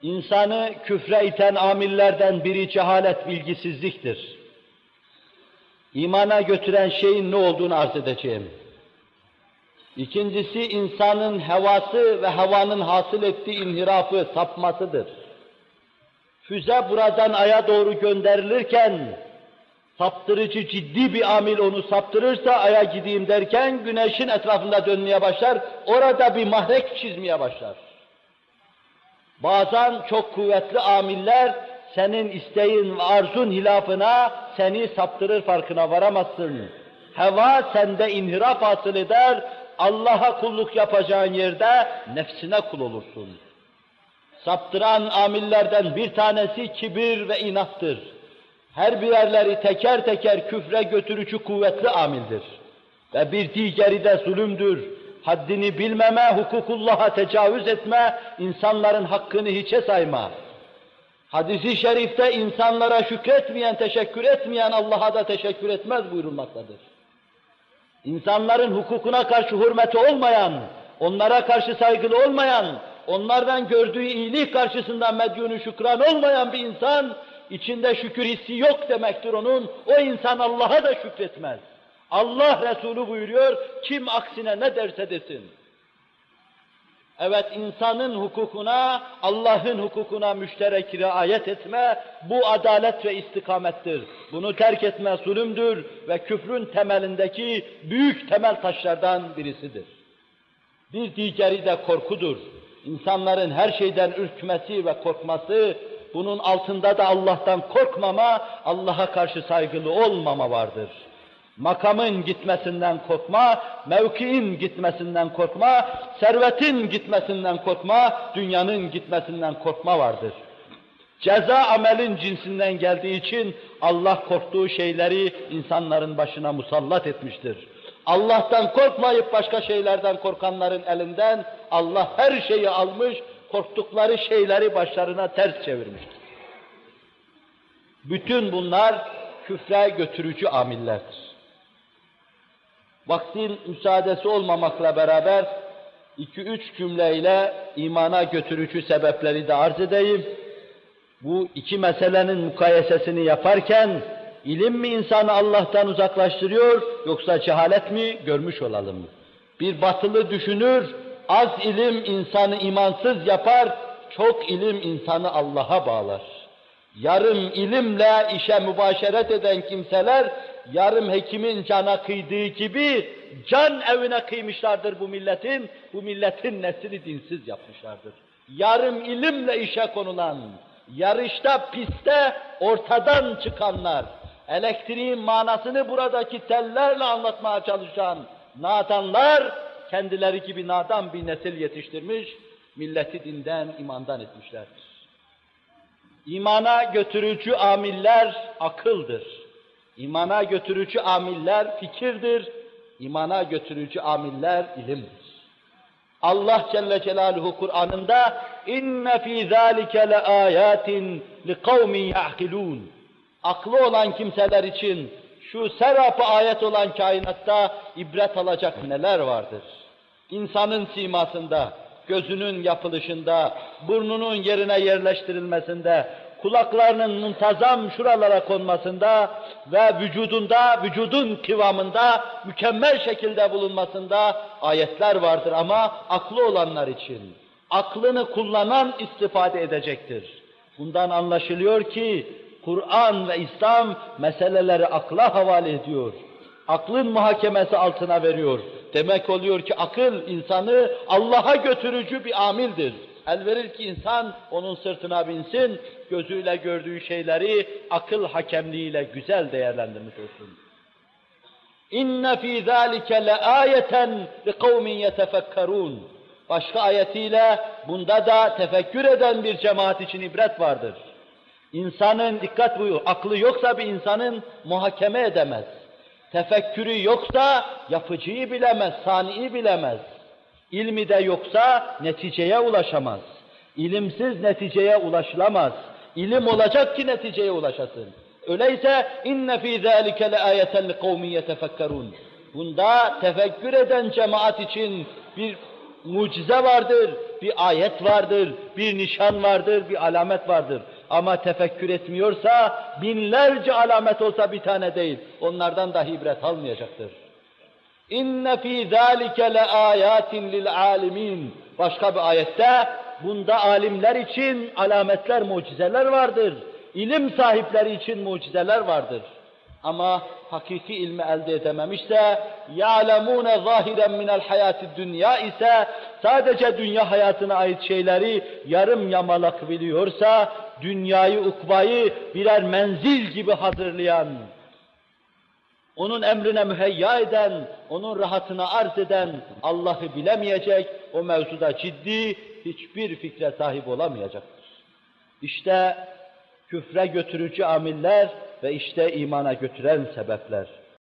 İnsanı küfre iten amillerden biri cehalet, bilgisizliktir. İmana götüren şeyin ne olduğunu arz edeceğim. İkincisi, insanın hevası ve havanın hasıl ettiği inhirafı, sapmasıdır. Füze buradan aya doğru gönderilirken, saptırıcı ciddi bir amil onu saptırırsa, aya gideyim derken güneşin etrafında dönmeye başlar, orada bir mahrek çizmeye başlar. Bazen çok kuvvetli amiller, senin isteğin ve arzun hilafına seni saptırır, farkına varamazsın. Heva sende inhiraf hasıl eder, Allah'a kulluk yapacağın yerde nefsine kul olursun. Saptıran amillerden bir tanesi kibir ve inattır. Her birerleri teker teker küfre götürücü kuvvetli amildir. Ve bir diğeri de zulümdür. Haddini bilmeme, hukukullah'a tecavüz etme, insanların hakkını hiçe sayma. Hadis-i şerifte insanlara şükretmeyen, teşekkür etmeyen Allah'a da teşekkür etmez buyurulmaktadır. İnsanların hukukuna karşı hürmeti olmayan, onlara karşı saygılı olmayan, onlardan gördüğü iyilik karşısında medyunu şükran olmayan bir insan, içinde şükür hissi yok demektir onun, o insan Allah'a da şükretmez. Allah Resulü buyuruyor, kim aksine ne derse desin. Evet, insanın hukukuna, Allah'ın hukukuna müşterek riayet etme, bu adalet ve istikamettir. Bunu terk etme zulümdür ve küfrün temelindeki büyük temel taşlardan birisidir. Bir diğeri de korkudur. İnsanların her şeyden ürkmesi ve korkması, bunun altında da Allah'tan korkmama, Allah'a karşı saygılı olmama vardır. Makamın gitmesinden korkma, mevkiin gitmesinden korkma, servetin gitmesinden korkma, dünyanın gitmesinden korkma vardır. Ceza amelin cinsinden geldiği için Allah korktuğu şeyleri insanların başına musallat etmiştir. Allah'tan korkmayıp başka şeylerden korkanların elinden Allah her şeyi almış, korktukları şeyleri başlarına ters çevirmiştir. Bütün bunlar küfre götürücü amillerdir. Vaktin müsaadesi olmamakla beraber 2-3 cümleyle imana götürücü sebepleri de arz edeyim. Bu iki meselenin mukayesesini yaparken ilim mi insanı Allah'tan uzaklaştırıyor yoksa cehalet mi görmüş olalım. Bir batılı düşünür, az ilim insanı imansız yapar, çok ilim insanı Allah'a bağlar. Yarım ilimle işe mübaşeret eden kimseler, yarım hekimin cana kıydığı gibi can evine kıymışlardır bu milletin neslini dinsiz yapmışlardır. Yarım ilimle işe konulan, yarışta, pistte ortadan çıkanlar, elektriğin manasını buradaki tellerle anlatmaya çalışan nadanlar, kendileri gibi nadan bir nesil yetiştirmiş, milleti dinden, imandan etmişlerdir. İmana götürücü amiller akıldır. İmana götürücü amiller fikirdir. İmana götürücü amiller ilimdir. Allah Celle Celaluhu Kur'an'ında inne fî zâlike leâyâtin liqavmin ya'kilûn. Aklı olan kimseler için şu serap-ı ayet olan kainatta ibret alacak neler vardır? İnsanın simasında, gözünün yapılışında, burnunun yerine yerleştirilmesinde, kulaklarının muntazam şuralara konmasında ve vücudun kıvamında mükemmel şekilde bulunmasında ayetler vardır ama aklı olanlar için. Aklını kullanan istifade edecektir. Bundan anlaşılıyor ki Kur'an ve İslam meseleleri akla havale ediyor. Aklın muhakemesi altına veriyor. Demek oluyor ki akıl insanı Allah'a götürücü bir amildir. El verir ki insan onun sırtına binsin, gözüyle gördüğü şeyleri akıl hakemliğiyle güzel değerlendirmiş olsun. İnne fî zâlike leâyeten liqavmin yetefekkerûn. Başka ayetiyle bunda da tefekkür eden bir cemaat için ibret vardır. İnsanın, dikkat buyur, aklı yoksa bir insanın muhakeme edemez. Tefekkürü yoksa yapıcıyı bilemez, saniyi bilemez. İlmi de yoksa neticeye ulaşamaz. İlimsiz neticeye ulaşılamaz. İlim olacak ki neticeye ulaşasın. Öyleyse inne fî zâlike leâyeten liqavmin yetefekkerûn. Bunda tefekkür eden cemaat için bir mucize vardır, bir ayet vardır, bir nişan vardır, bir alamet vardır. Ama tefekkür etmiyorsa, binlerce alamet olsa bir tane değil, onlardan dahi ibret almayacaktır. İnne fî zâlike leâyâtin lil'âlimîn. Başka bir ayette, bunda alimler için alametler, mucizeler vardır. İlim sahipleri için mucizeler vardır. Ama hakiki ilmi elde edememişse, يَعْلَمُونَ ظَاهِرًا مِنَ الْحَيَاةِ dünya ise, sadece dünya hayatına ait şeyleri yarım yamalak biliyorsa, dünyayı, ukbayı birer menzil gibi hazırlayan, onun emrine müheyya eden, onun rahatına arz eden Allah'ı bilemeyecek, o mevzuda ciddi hiçbir fikre sahip olamayacaktır. İşte küfre götürücü amiller ve işte imana götüren sebepler.